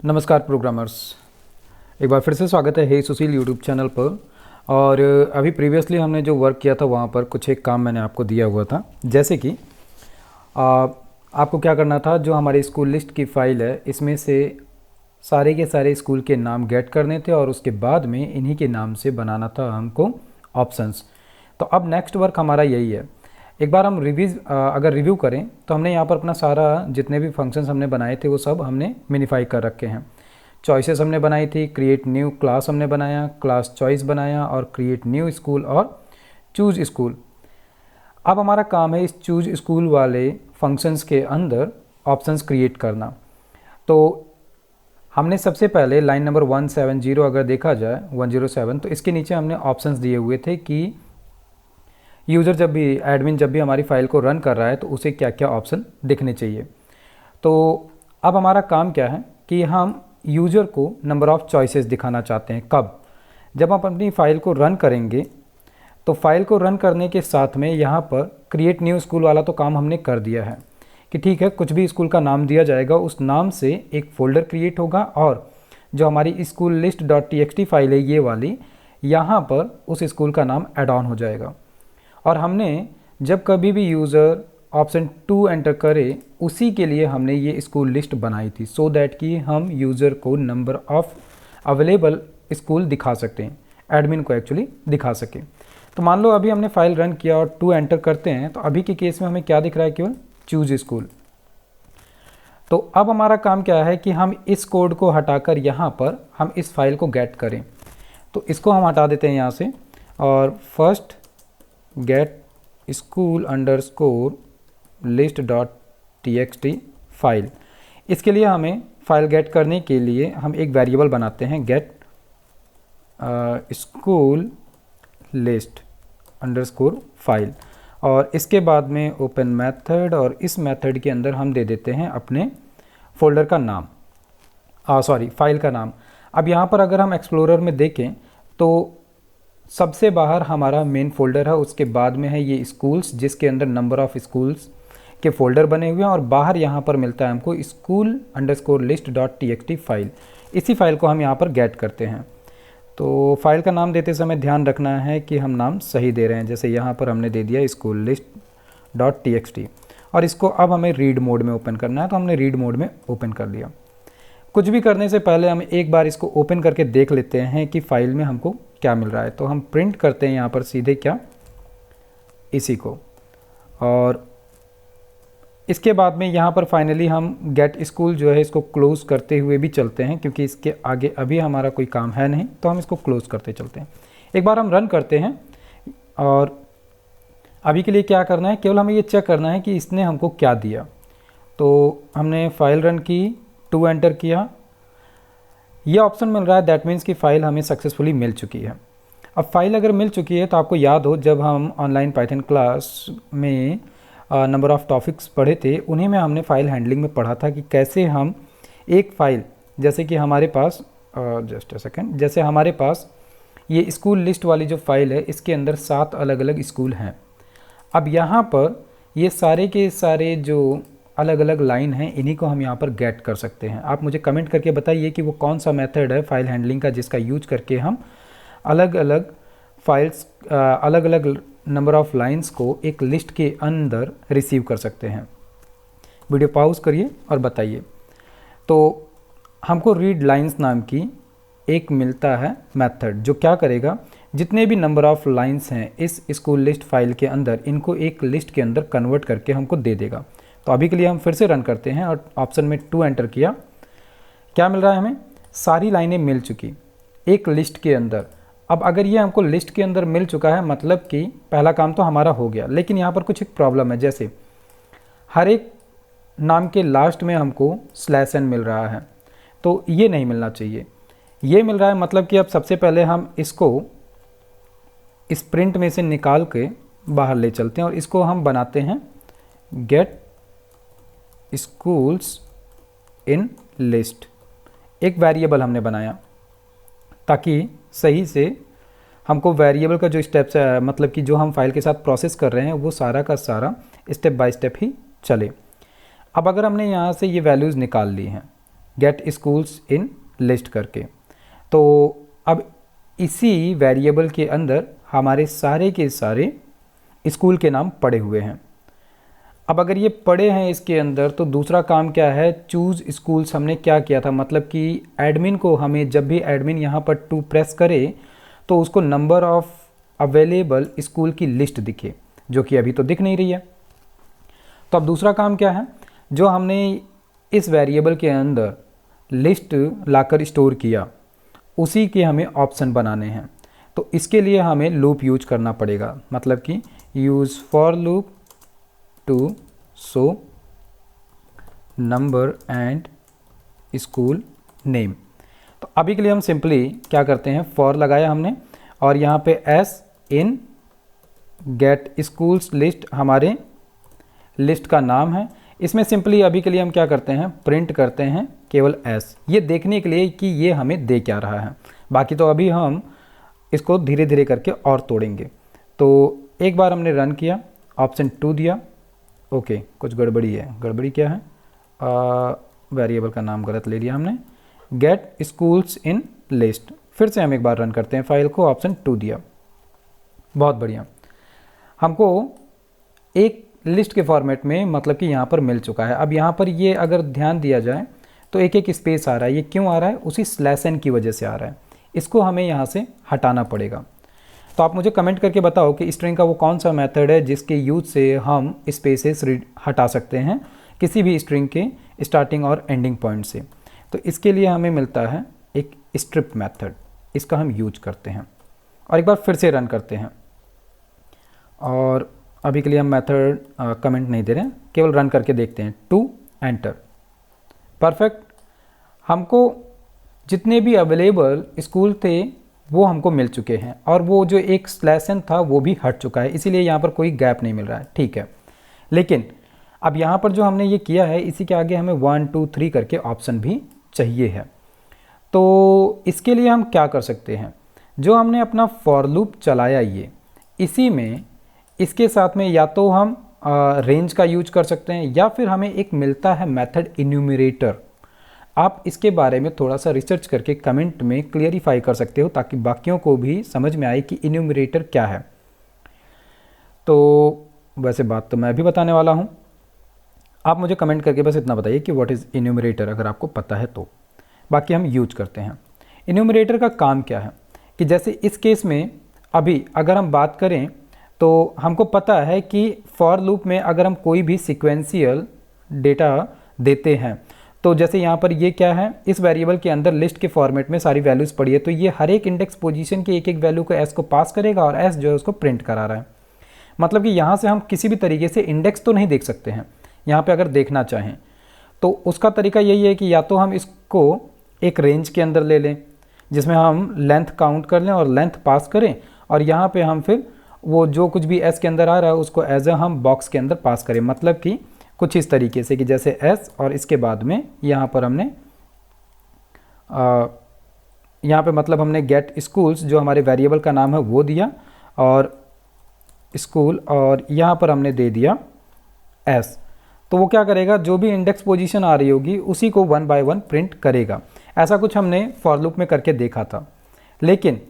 नमस्कार प्रोग्रामर्स, एक बार फिर से स्वागत है हे सुशील यूट्यूब चैनल पर। और अभी प्रीवियसली हमने जो वर्क किया था वहाँ पर कुछ एक काम मैंने आपको दिया हुआ था। जैसे कि आपको क्या करना था, जो हमारी स्कूल लिस्ट की फ़ाइल है इसमें से सारे के सारे स्कूल के नाम गेट करने थे और उसके बाद में इन्हीं के नाम से बनाना था हमको ऑप्शंस। तो अब नेक्स्ट वर्क हमारा यही है। एक बार हम अगर रिव्यू करें तो हमने यहाँ पर अपना सारा जितने भी फंक्शंस हमने बनाए थे वो सब हमने मिनिफाई कर रखे हैं। चॉइसेस हमने बनाई थी, क्रिएट न्यू क्लास हमने बनाया, क्लास चॉइस बनाया और क्रिएट न्यू स्कूल और चूज स्कूल। अब हमारा काम है इस चूज स्कूल वाले फंक्शंस के अंदर ऑप्शंस क्रिएट करना। तो हमने सबसे पहले लाइन नंबर 170 अगर देखा जाए 107, तो इसके नीचे हमने ऑप्शंस दिए हुए थे कि यूज़र जब भी एडमिन जब भी हमारी फ़ाइल को रन कर रहा है तो उसे क्या क्या ऑप्शन दिखने चाहिए। तो अब हमारा काम क्या है कि हम यूज़र को नंबर ऑफ़ चॉइसेस दिखाना चाहते हैं। कब? जब आप अपनी फ़ाइल को रन करेंगे तो फाइल को रन करने के साथ में यहाँ पर क्रिएट न्यू स्कूल वाला तो काम हमने कर दिया है कि ठीक है, कुछ भी स्कूल का नाम दिया जाएगा, उस नाम से एक फ़ोल्डर क्रिएट होगा और जो हमारी स्कूल लिस्ट .txt फाइल है ये वाली, यहाँ पर उस स्कूल का नाम ऐड ऑन हो जाएगा। और हमने जब कभी भी यूज़र ऑप्शन 2 एंटर करे उसी के लिए हमने ये स्कूल लिस्ट बनाई थी, सो दैट कि हम यूज़र को नंबर ऑफ़ अवेलेबल स्कूल दिखा सकें, एडमिन को एक्चुअली दिखा सकें। तो मान लो अभी हमने फाइल रन किया और 2 एंटर करते हैं तो अभी के केस में हमें क्या दिख रहा है, केवल चूज स्कूल। तो अब हमारा काम क्या है कि हम इस कोड को हटाकर यहाँ पर हम इस फाइल को गेट करें। तो इसको हम हटा देते हैं यहाँ से और first get school underscore list .txt file. इसके लिए हमें फाइल गेट करने के लिए हम एक वेरिएबल बनाते हैं get school list underscore file, और इसके बाद में ओपन मेथड, और इस मेथड के अंदर हम दे देते हैं अपने फोल्डर का नाम, फाइल का नाम। अब यहाँ पर अगर हम एक्सप्लोरर में देखें तो सबसे बाहर हमारा मेन फोल्डर है, उसके बाद में है ये स्कूल्स जिसके अंदर नंबर ऑफ़ स्कूल्स के फोल्डर बने हुए हैं, और बाहर यहाँ पर मिलता है हमको school underscore list .txt file. इसी फाइल को हम यहाँ पर गेट करते हैं। तो फाइल का नाम देते समय ध्यान रखना है कि हम नाम सही दे रहे हैं। जैसे यहाँ पर हमने दे दिया स्कूल लिस्ट .txt, और इसको अब हमें रीड मोड में ओपन करना है, तो हमने रीड मोड में ओपन कर लिया। कुछ भी करने से पहले हम एक बार इसको ओपन करके देख लेते हैं कि फाइल में हमको क्या मिल रहा है। तो हम प्रिंट करते हैं यहाँ पर सीधे क्या, इसी को, और इसके बाद में यहाँ पर फाइनली हम गेट स्कूल जो है इसको क्लोज़ करते हुए भी चलते हैं, क्योंकि इसके आगे अभी हमारा कोई काम है नहीं, तो हम इसको क्लोज़ करते चलते हैं। एक बार हम रन करते हैं और अभी के लिए क्या करना है, केवल हमें ये चेक करना है कि इसने हमको क्या दिया। तो हमने फाइल रन की, 2 एंटर किया, ये ऑप्शन मिल रहा है, दैट मीन्स कि फ़ाइल हमें सक्सेसफुली मिल चुकी है। अब फाइल अगर मिल चुकी है तो आपको याद हो जब हम ऑनलाइन पाइथन क्लास में नंबर ऑफ़ टॉपिक्स पढ़े थे, उन्हीं में हमने फ़ाइल हैंडलिंग में पढ़ा था कि कैसे हम एक फ़ाइल, जैसे कि हमारे पास जस्ट अ सेकेंड, जैसे हमारे पास ये स्कूल लिस्ट वाली जो फ़ाइल है इसके अंदर 7 अलग अलग स्कूल हैं। अब यहाँ पर ये सारे के सारे जो अलग अलग लाइन हैं इन्हीं को हम यहाँ पर गेट कर सकते हैं। आप मुझे कमेंट करके बताइए कि वो कौन सा मेथड है फाइल हैंडलिंग का जिसका यूज करके हम अलग अलग फाइल्स, अलग अलग नंबर ऑफ़ लाइंस को एक लिस्ट के अंदर रिसीव कर सकते हैं। वीडियो पॉज करिए और बताइए। तो हमको रीड लाइंस नाम की एक मिलता है मेथड, जो क्या करेगा, जितने भी नंबर ऑफ़ लाइंस हैं इस स्कूल लिस्ट फाइल के अंदर, इनको एक लिस्ट के अंदर कन्वर्ट करके हमको दे देगा। तो अभी के लिए हम फिर से रन करते हैं और ऑप्शन में 2 एंटर किया। क्या मिल रहा है हमें, सारी लाइनें मिल चुकी एक लिस्ट के अंदर। अब अगर ये हमको लिस्ट के अंदर मिल चुका है मतलब कि पहला काम तो हमारा हो गया, लेकिन यहाँ पर कुछ एक प्रॉब्लम है। जैसे हर एक नाम के लास्ट में हमको /n मिल रहा है, तो ये नहीं मिलना चाहिए। ये मिल रहा है मतलब कि अब सबसे पहले हम इसको इस प्रिंट में से निकाल के बाहर ले चलते हैं और इसको हम बनाते हैं गेट स्कूल्स इन लिस्ट। एक वेरिएबल हमने बनाया ताकि सही से हमको वेरिएबल का जो स्टेप्स है, मतलब कि जो हम फाइल के साथ प्रोसेस कर रहे हैं वो सारा का सारा स्टेप बाय स्टेप ही चले। अब अगर हमने यहाँ से ये वैल्यूज़ निकाल ली हैं, गेट स्कूल्स इन लिस्ट करके। तो अब इसी वेरिएबल के अंदर हमारे सारे के सारे स्कूल के नाम पड़े हुए हैं। अब अगर ये पड़े हैं इसके अंदर, तो दूसरा काम क्या है, चूज़ स्कूल्स हमने क्या किया था, मतलब कि एडमिन को हमें जब भी एडमिन यहाँ पर 2 प्रेस करे तो उसको नंबर ऑफ़ अवेलेबल स्कूल की लिस्ट दिखे, जो कि अभी तो दिख नहीं रही है। तो अब दूसरा काम क्या है, जो हमने इस वेरिएबल के अंदर लिस्ट लाकर स्टोर किया उसी के हमें ऑप्शन बनाने हैं। तो इसके लिए हमें लूप यूज करना पड़ेगा, मतलब कि use for loop to show number and school name. तो अभी के लिए हम सिंपली क्या करते हैं, फॉर लगाया हमने और यहाँ पे एस इन गेट स्कूल्स लिस्ट हमारे लिस्ट का नाम है। इसमें सिंपली अभी के लिए हम क्या करते हैं, प्रिंट करते हैं केवल एस, ये देखने के लिए कि ये हमें दे क्या रहा है। बाकी तो अभी हम इसको धीरे धीरे करके और तोड़ेंगे। तो एक बार हमने रन किया, ऑप्शन 2 दिया, ओके कुछ गड़बड़ी है। गड़बड़ी क्या है, वेरिएबल का नाम गलत ले लिया हमने, गेट स्कूल्स इन लिस्ट। फिर से हम एक बार रन करते हैं फाइल को, ऑप्शन 2 दिया, बहुत बढ़िया। हमको एक लिस्ट के फॉर्मेट में मतलब कि यहाँ पर मिल चुका है। अब यहाँ पर ये अगर ध्यान दिया जाए तो एक एक स्पेस आ रहा है, ये क्यों आ रहा है, उसी स्लैश की वजह से आ रहा है। इसको हमें यहाँ से हटाना पड़ेगा। तो आप मुझे कमेंट करके बताओ कि स्ट्रिंग का वो कौन सा मेथड है जिसके यूज से हम स्पेसेस हटा सकते हैं किसी भी स्ट्रिंग के स्टार्टिंग और एंडिंग पॉइंट से। तो इसके लिए हमें मिलता है एक स्ट्रिप मेथड, इसका हम यूज करते हैं। और एक बार फिर से रन करते हैं, और अभी के लिए हम मेथड कमेंट नहीं दे रहे हैं, केवल रन करके देखते हैं। 2 एंटर, परफेक्ट। हमको जितने भी अवेलेबल स्कूल थे वो हमको मिल चुके हैं, और वो जो एक स्लैशन था वो भी हट चुका है, इसीलिए यहाँ पर कोई गैप नहीं मिल रहा है, ठीक है। लेकिन अब यहाँ पर जो हमने ये किया है, इसी के आगे हमें 1 2 3 करके ऑप्शन भी चाहिए है। तो इसके लिए हम क्या कर सकते हैं, जो हमने अपना फॉर लूप चलाया ये, इसी में इसके साथ में या तो हम रेंज का यूज कर सकते हैं, या फिर हमें एक मिलता है मेथड इन्यूमरेटर। आप इसके बारे में थोड़ा सा रिसर्च करके कमेंट में क्लियरिफाई कर सकते हो, ताकि बाकियों को भी समझ में आए कि इन्यूमरेटर क्या है। तो वैसे बात तो मैं भी बताने वाला हूँ, आप मुझे कमेंट करके बस इतना बताइए कि व्हाट इज़ इन्यूमरेटर, अगर आपको पता है तो। बाकी हम यूज करते हैं। इन्यूमरेटर का काम क्या है कि जैसे इस केस में अभी अगर हम बात करें तो हमको पता है कि फॉर लूप में अगर हम कोई भी सीक्वेंशियल डेटा देते हैं, तो जैसे यहाँ पर ये क्या है, इस वेरिएबल के अंदर लिस्ट के फॉर्मेट में सारी वैल्यूज़ पड़ी है, तो ये हर एक इंडेक्स पोजीशन की एक एक वैल्यू को एस को पास करेगा, और एस जो है उसको प्रिंट करा रहा है। मतलब कि यहाँ से हम किसी भी तरीके से इंडेक्स तो नहीं देख सकते हैं। यहाँ पे अगर देखना चाहें तो उसका तरीका यही है कि या तो हम इसको एक रेंज के अंदर ले लें, जिसमें हम लेंथ काउंट कर लें और लेंथ पास करें, और यहाँ पे हम फिर वो जो कुछ भी एस के अंदर आ रहा है उसको एज ए हम बॉक्स के अंदर पास करें। मतलब कि कुछ इस तरीके से कि जैसे एस, और इसके बाद में यहाँ पर हमने यहाँ पे मतलब हमने गेट स्कूल्स जो हमारे वेरिएबल का नाम है वो दिया, और स्कूल, और यहाँ पर हमने दे दिया एस। तो वो क्या करेगा, जो भी इंडेक्स पोजीशन आ रही होगी उसी को 1 बाय 1 प्रिंट करेगा। ऐसा कुछ हमने फॉर लूप में करके देखा था। लेकिन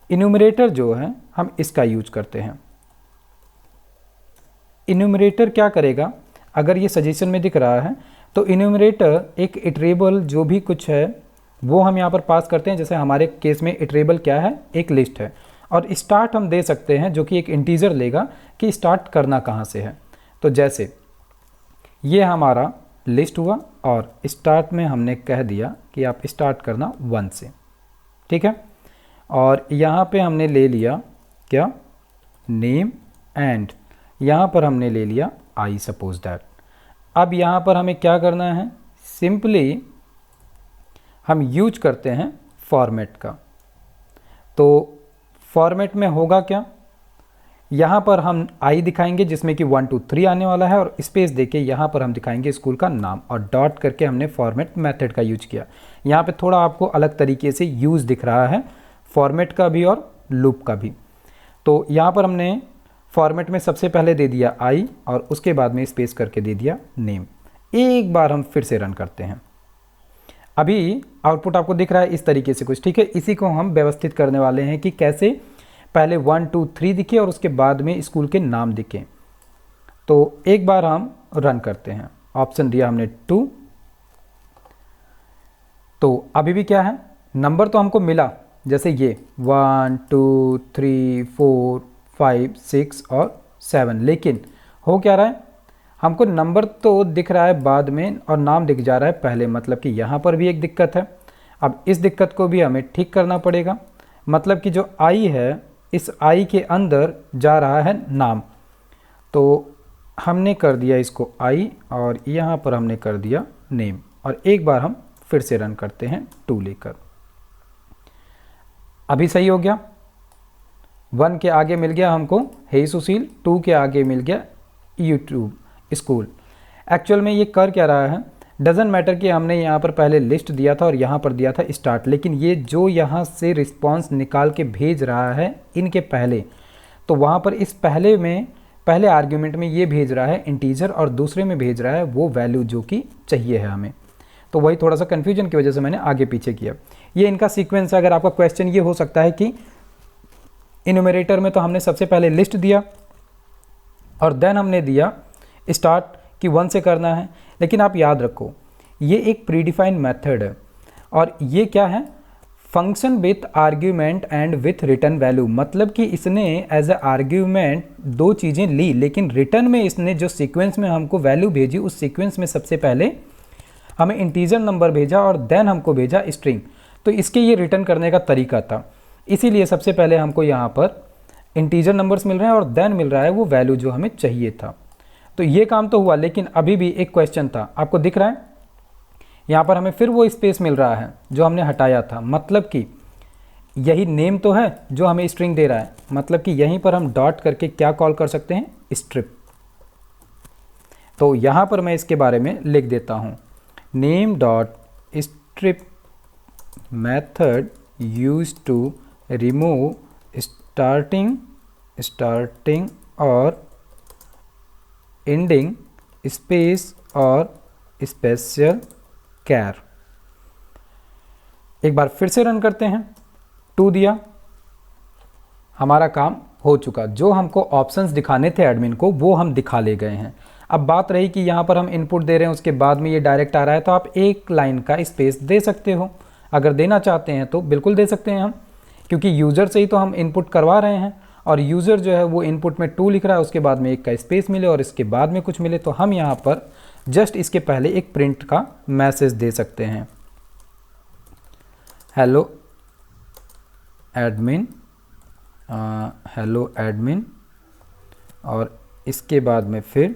इन्यूमरेटर जो है हम इसका यूज करते हैं। इन्यूमरेटर क्या करेगा, अगर ये सजेशन में दिख रहा है तो इन्यूमरेटर एक इटरेबल जो भी कुछ है वो हम यहाँ पर पास करते हैं। जैसे हमारे केस में इटरेबल क्या है, एक लिस्ट है, और स्टार्ट हम दे सकते हैं जो कि एक इंटीजर लेगा कि स्टार्ट करना कहाँ से है। तो जैसे ये हमारा लिस्ट हुआ, और स्टार्ट में हमने कह दिया कि आप स्टार्ट करना 1 से, ठीक है। और यहाँ पे हमने ले लिया क्या, नेम, एंड यहाँ पर हमने ले लिया आई सपोज दैट। अब यहाँ पर हमें क्या करना है, सिंपली हम यूज करते हैं फॉर्मेट का। तो फॉर्मेट में होगा क्या, यहाँ पर हम आई दिखाएंगे जिसमें कि 1 2 3 आने वाला है, और स्पेस देके यहाँ पर हम दिखाएंगे स्कूल का नाम, और डॉट करके हमने फॉर्मेट मेथड का यूज किया। यहाँ पे थोड़ा आपको अलग तरीके से यूज दिख रहा है, फॉर्मेट का भी और लूप का भी। तो यहाँ पर हमने फॉर्मेट में सबसे पहले दे दिया आई, और उसके बाद में स्पेस करके दे दिया नेम। एक बार हम फिर से रन करते हैं। अभी आउटपुट आपको दिख रहा है इस तरीके से कुछ, ठीक है। इसी को हम व्यवस्थित करने वाले हैं कि कैसे पहले 1 2 3 दिखे और उसके बाद में स्कूल के नाम दिखे। तो एक बार हम रन करते हैं, ऑप्शन दिया हमने 2। तो अभी भी क्या है, नंबर तो हमको मिला, जैसे ये 1 2 3 4 5 6 और 7, लेकिन हो क्या रहा है, हमको नंबर तो दिख रहा है बाद में और नाम दिख जा रहा है पहले, मतलब कि यहाँ पर भी एक दिक्कत है। अब इस दिक्कत को भी हमें ठीक करना पड़ेगा, मतलब कि जो आई है इस आई के अंदर जा रहा है नाम। तो हमने कर दिया इसको आई और यहाँ पर हमने कर दिया नेम, और एक बार हम फिर से रन करते हैं 2 लेकर। अभी सही हो गया, 1 के आगे मिल गया हमको हे सुशील, 2 के आगे मिल गया यूट्यूब स्कूल। एक्चुअल में ये कर क्या रहा है, डजेंट मैटर कि हमने यहाँ पर पहले लिस्ट दिया था और यहाँ पर दिया था स्टार्ट, लेकिन ये जो यहाँ से रिस्पांस निकाल के भेज रहा है इनके पहले, तो वहाँ पर इस पहले आर्ग्यूमेंट में ये भेज रहा है इंटीजर और दूसरे में भेज रहा है वो वैल्यू जो कि चाहिए है हमें। तो वही थोड़ा सा कन्फ्यूजन की वजह से मैंने आगे पीछे किया। ये इनका सीक्वेंस है। अगर आपका क्वेश्चन ये हो सकता है कि इन्यूमरेटर में तो हमने सबसे पहले लिस्ट दिया और देन हमने दिया स्टार्ट कि 1 से करना है, लेकिन आप याद रखो ये एक प्रीडिफाइंड मेथड है और ये क्या है, function with argument and with return value, मतलब कि इसने एज ए आर्ग्यूमेंट 2 चीज़ें ली, लेकिन रिटर्न में इसने जो सीक्वेंस में हमको वैल्यू भेजी उस सीक्वेंस में सबसे पहले हमें इंटीजर नंबर भेजा और देन हमको भेजा स्ट्रिंग। तो इसके ये रिटर्न करने का तरीका था, इसीलिए सबसे पहले हमको यहाँ पर इंटीजर नंबर्स मिल रहे हैं और देन मिल रहा है वो वैल्यू जो हमें चाहिए था। तो ये काम तो हुआ, लेकिन अभी भी एक क्वेश्चन था, आपको दिख रहा है यहाँ पर हमें फिर वो स्पेस मिल रहा है जो हमने हटाया था, मतलब कि यही नेम तो है जो हमें स्ट्रिंग दे रहा है, मतलब कि यहीं पर हम डॉट करके क्या कॉल कर सकते हैं, स्ट्रिप। तो यहाँ पर मैं इसके बारे में लिख देता हूँ, name dot strip method use to remove starting और एंडिंग स्पेस और स्पेशल कैर। एक बार फिर से रन करते हैं, 2 दिया, हमारा काम हो चुका। जो हमको ऑप्शंस दिखाने थे एडमिन को वो हम दिखा ले गए हैं। अब बात रही कि यहाँ पर हम इनपुट दे रहे हैं उसके बाद में ये डायरेक्ट आ रहा है, तो आप एक लाइन का स्पेस दे सकते हो, अगर देना चाहते हैं तो बिल्कुल दे सकते हैं हम, क्योंकि यूज़र से ही तो हम इनपुट करवा रहे हैं और यूज़र जो है वो इनपुट में 2 लिख रहा है, उसके बाद में एक का स्पेस मिले और इसके बाद में कुछ मिले, तो हम यहाँ पर जस्ट इसके पहले एक प्रिंट का मैसेज दे सकते हैं, हेलो एडमिन, हेलो एडमिन, और इसके बाद में फिर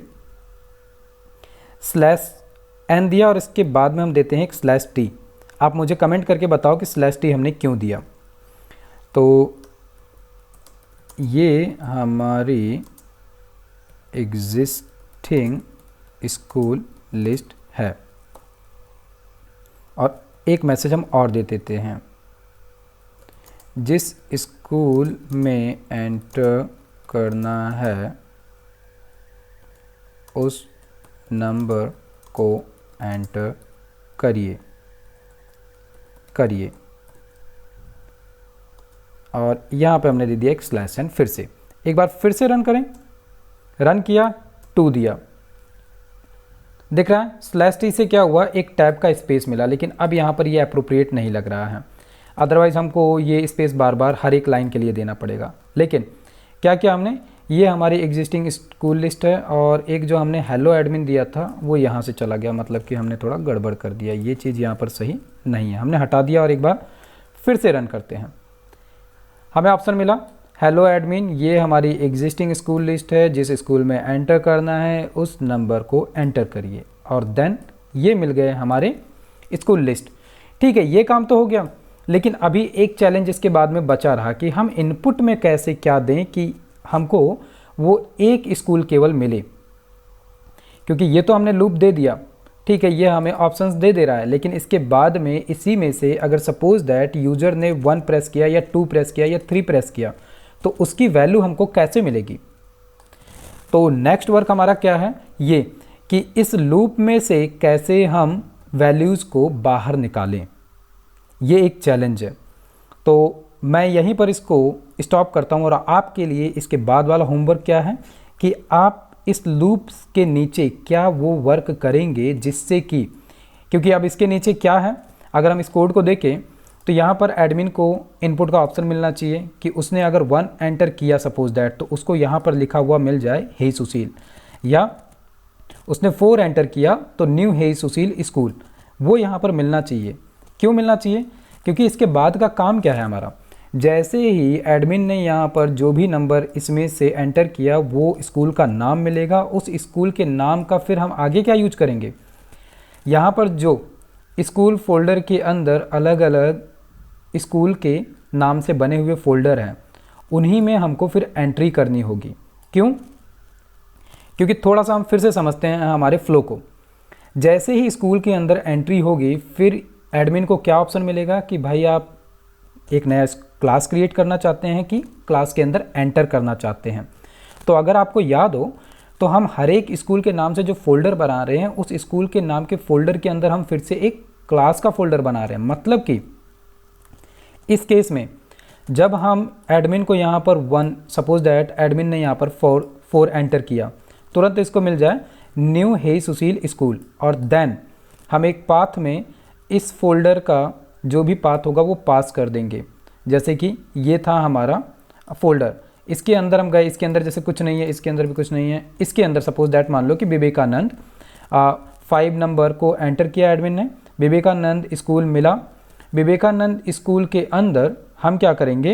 /n दिया और इसके बाद में हम देते हैं एक /t। आप मुझे कमेंट करके बताओ कि /t हमने क्यों दिया। तो ये हमारी एग्जिस्टिंग स्कूल लिस्ट है, और एक मैसेज हम और दे देते हैं, जिस स्कूल में एंटर करना है उस नंबर को एंटर करिए। और यहाँ पे हमने दे दिया एक /n। फिर से एक बार फिर से रन करें, रन किया, 2 दिया, दिख रहा है /t से क्या हुआ, एक टैब का स्पेस मिला, लेकिन अब यहाँ पर ये अप्रोप्रिएट नहीं लग रहा है, अदरवाइज़ हमको ये स्पेस बार बार हर एक लाइन के लिए देना पड़ेगा। लेकिन क्या किया हमने, ये हमारी एग्जिस्टिंग स्कूल लिस्ट है और एक जो हमने हेलो एडमिन दिया था वो यहाँ से चला गया, मतलब कि हमने थोड़ा गड़बड़ कर दिया, ये चीज़ यहाँ पर सही नहीं है, हमने हटा दिया। और एक बार फिर से रन करते हैं, हमें ऑप्शन मिला हेलो एडमिन, ये हमारी एग्जिस्टिंग स्कूल लिस्ट है, जिस स्कूल में एंटर करना है उस नंबर को एंटर करिए, और देन ये मिल गए हमारे स्कूल लिस्ट। ठीक है, ये काम तो हो गया, लेकिन अभी एक चैलेंज इसके बाद में बचा रहा कि हम इनपुट में कैसे क्या दें कि हमको वो एक स्कूल केवल मिले, क्योंकि ये तो हमने लूप दे दिया, ठीक है, ये हमें ऑप्शंस दे दे रहा है, लेकिन इसके बाद में इसी में से अगर सपोज दैट यूज़र ने 1 प्रेस किया या 2 प्रेस किया या 3 प्रेस किया तो उसकी वैल्यू हमको कैसे मिलेगी। तो नेक्स्ट वर्क हमारा क्या है, ये कि इस लूप में से कैसे हम वैल्यूज़ को बाहर निकालें। ये एक चैलेंज है। तो मैं यहीं पर इसको स्टॉप करता हूँ और आपके लिए इसके बाद वाला होमवर्क क्या है कि आप इस लूप्स के नीचे क्या वो वर्क करेंगे जिससे कि, क्योंकि अब इसके नीचे क्या है, अगर हम इस कोड को देखें तो यहाँ पर एडमिन को इनपुट का ऑप्शन मिलना चाहिए कि उसने अगर 1 एंटर किया सपोज दैट, तो उसको यहाँ पर लिखा हुआ मिल जाए हे सुशील, या उसने 4 एंटर किया तो न्यू हे सुशील स्कूल, वो यहाँ पर मिलना चाहिए। क्यों मिलना चाहिए? क्योंकि इसके बाद का काम क्या है हमारा, जैसे ही एडमिन ने यहाँ पर जो भी नंबर इसमें से एंटर किया वो स्कूल का नाम मिलेगा। उस स्कूल के नाम का फिर हम आगे क्या यूज करेंगे, यहाँ पर जो स्कूल फोल्डर के अंदर अलग अलग स्कूल के नाम से बने हुए फोल्डर हैं, उन्हीं में हमको फिर एंट्री करनी होगी। क्यों? क्योंकि थोड़ा सा हम फिर से समझते हैं हमारे फ्लो को। जैसे ही स्कूल के अंदर एंट्री होगी फिर एडमिन को क्या ऑप्शन मिलेगा कि भाई आप एक नया क्लास क्रिएट करना चाहते हैं कि क्लास के अंदर एंटर करना चाहते हैं। तो अगर आपको याद हो तो हम हर एक स्कूल के नाम से जो फोल्डर बना रहे हैं उस स्कूल के नाम के फोल्डर के अंदर हम फिर से एक क्लास का फोल्डर बना रहे हैं। मतलब कि इस केस में जब हम एडमिन को यहाँ पर 1 सपोज दैट एडमिन ने यहाँ पर 4 एंटर किया, तुरंत इसको मिल जाए न्यू हे सुशील स्कूल, और देन हम एक पाथ में इस फोल्डर का जो भी पाथ होगा वो पास कर देंगे। जैसे कि ये था हमारा फोल्डर, इसके अंदर हम गए, इसके अंदर जैसे कुछ नहीं है, इसके अंदर भी कुछ नहीं है, इसके अंदर सपोज दैट मान लो कि विवेकानंद 5 नंबर को एंटर किया एडमिन ने, विवेकानंद स्कूल मिला। विवेकानंद स्कूल के अंदर हम क्या करेंगे,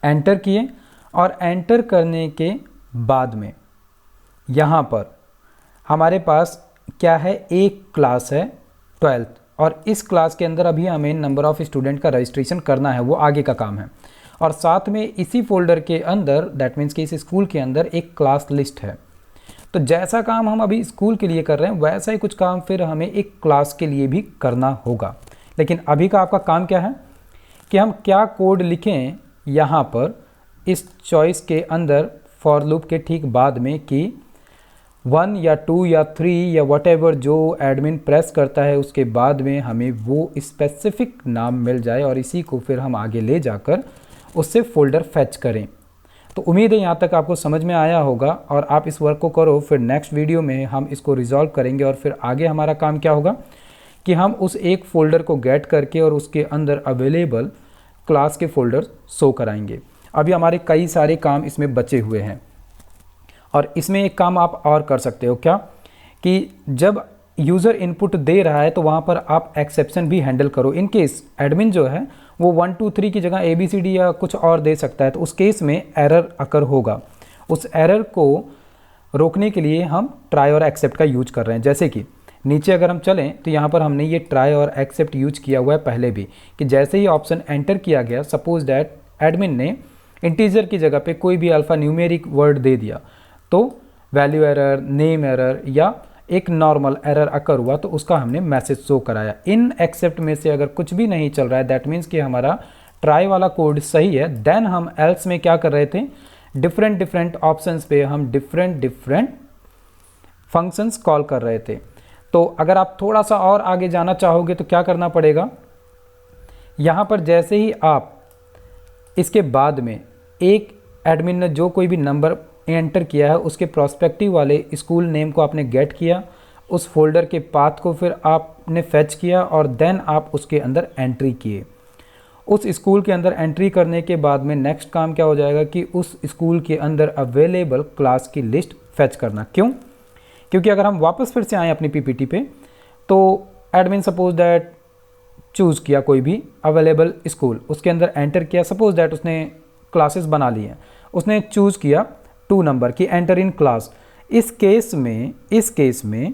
एंटर किए, और एंटर करने के बाद में यहाँ पर हमारे पास क्या है, एक क्लास है 12th, और इस क्लास के अंदर अभी हमें नंबर ऑफ़ स्टूडेंट का रजिस्ट्रेशन करना है, वो आगे का काम है। और साथ में इसी फोल्डर के अंदर दैट मीन्स कि इस स्कूल के अंदर एक क्लास लिस्ट है। तो जैसा काम हम अभी स्कूल के लिए कर रहे हैं वैसा ही कुछ काम फिर हमें एक क्लास के लिए भी करना होगा। लेकिन अभी का आपका काम क्या है कि हम क्या कोड लिखें यहाँ पर इस चॉइस के अंदर फॉर लूप के ठीक बाद में कि 1 या 2 या 3 या वटेवर जो एडमिन प्रेस करता है उसके बाद में हमें वो स्पेसिफिक नाम मिल जाए और इसी को फिर हम आगे ले जाकर उससे फोल्डर फैच करें। तो उम्मीद है यहाँ तक आपको समझ में आया होगा और आप इस वर्क को करो। फिर नेक्स्ट वीडियो में हम इसको रिजॉल्व करेंगे और फिर आगे हमारा काम क्या होगा कि हम उस एक फ़ोल्डर को गेट करके और उसके अंदर अवेलेबल क्लास के फ़ोल्डर शो कराएंगे। अभी हमारे कई सारे काम इसमें बचे हुए हैं और इसमें एक काम आप और कर सकते हो क्या कि जब यूज़र इनपुट दे रहा है तो वहाँ पर आप एक्सेप्शन भी हैंडल करो। इन केस एडमिन जो है वो 1 2 3 की जगह ABCD या कुछ और दे सकता है, तो उस केस में एरर अकर होगा। उस एरर को रोकने के लिए हम ट्राई और एक्सेप्ट का यूज कर रहे हैं। जैसे कि नीचे अगर हम चलें तो यहाँ पर हमने ये ट्राई और एक्सेप्ट यूज किया हुआ है पहले भी, कि जैसे ही ऑप्शन एंटर किया गया, सपोज दैट एडमिन ने इंटीजर की जगह पे कोई भी अल्फ़ा न्यूमेरिक वर्ड दे दिया तो वैल्यू एरर, नेम एरर या एक नॉर्मल एरर अकर हुआ तो उसका हमने मैसेज शो कराया। इन एक्सेप्ट में से अगर कुछ भी नहीं चल रहा है दैट मीन्स कि हमारा ट्राई वाला कोड सही है। देन हम एल्स में क्या कर रहे थे, डिफरेंट ऑप्शंस पे हम डिफरेंट फंक्शंस कॉल कर रहे थे। तो अगर आप थोड़ा सा और आगे जाना चाहोगे तो क्या करना पड़ेगा, यहाँ पर जैसे ही आप इसके बाद में एक एडमिन ने जो कोई भी नंबर एंटर किया है उसके प्रोस्पेक्टिव वाले स्कूल नेम को आपने गेट किया, उस फोल्डर के पाथ को फिर आपने फेच किया और देन आप उसके अंदर एंट्री किए। उस स्कूल के अंदर एंट्री करने के बाद में नेक्स्ट काम क्या हो जाएगा कि उस स्कूल के अंदर अवेलेबल क्लास की लिस्ट फेच करना। क्यों? क्योंकि अगर हम वापस फिर से आएँ अपनी PPT पे तो एडमिन सपोज दैट चूज़ किया कोई भी अवेलेबल स्कूल, उसके अंदर एंटर किया, सपोज दैट उसने क्लासेस बना ली हैं, उसने चूज़ किया 2 नंबर की एंटर इन क्लास। इस केस में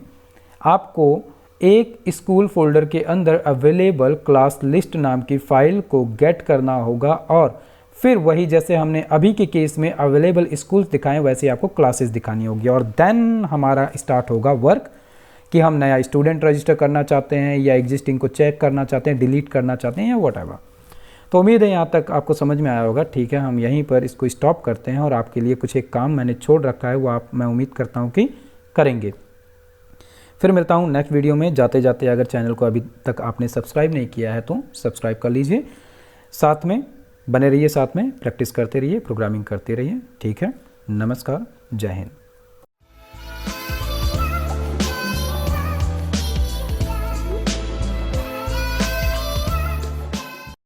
आपको एक स्कूल फोल्डर के अंदर अवेलेबल क्लास लिस्ट नाम की फाइल को गेट करना होगा और फिर वही जैसे हमने अभी के केस में अवेलेबल स्कूल्स दिखाएं वैसे आपको क्लासेस दिखानी होगी और देन हमारा स्टार्ट होगा वर्क कि हम नया स्टूडेंट रजिस्टर करना चाहते हैं या एग्जिस्टिंग को चेक करना चाहते हैं, डिलीट करना चाहते हैं या व्हाटएवर। तो उम्मीद है यहाँ तक आपको समझ में आया होगा। ठीक है, हम यहीं पर इसको स्टॉप करते हैं और आपके लिए कुछ एक काम मैंने छोड़ रखा है वो आप मैं उम्मीद करता हूँ कि करेंगे। फिर मिलता हूँ नेक्स्ट वीडियो में। जाते जाते अगर चैनल को अभी तक आपने सब्सक्राइब नहीं किया है तो सब्सक्राइब कर लीजिए, साथ में बने रहिए, साथ में प्रैक्टिस करते रहिए, प्रोग्रामिंग करते रहिए। ठीक है, नमस्कार, जय हिंद।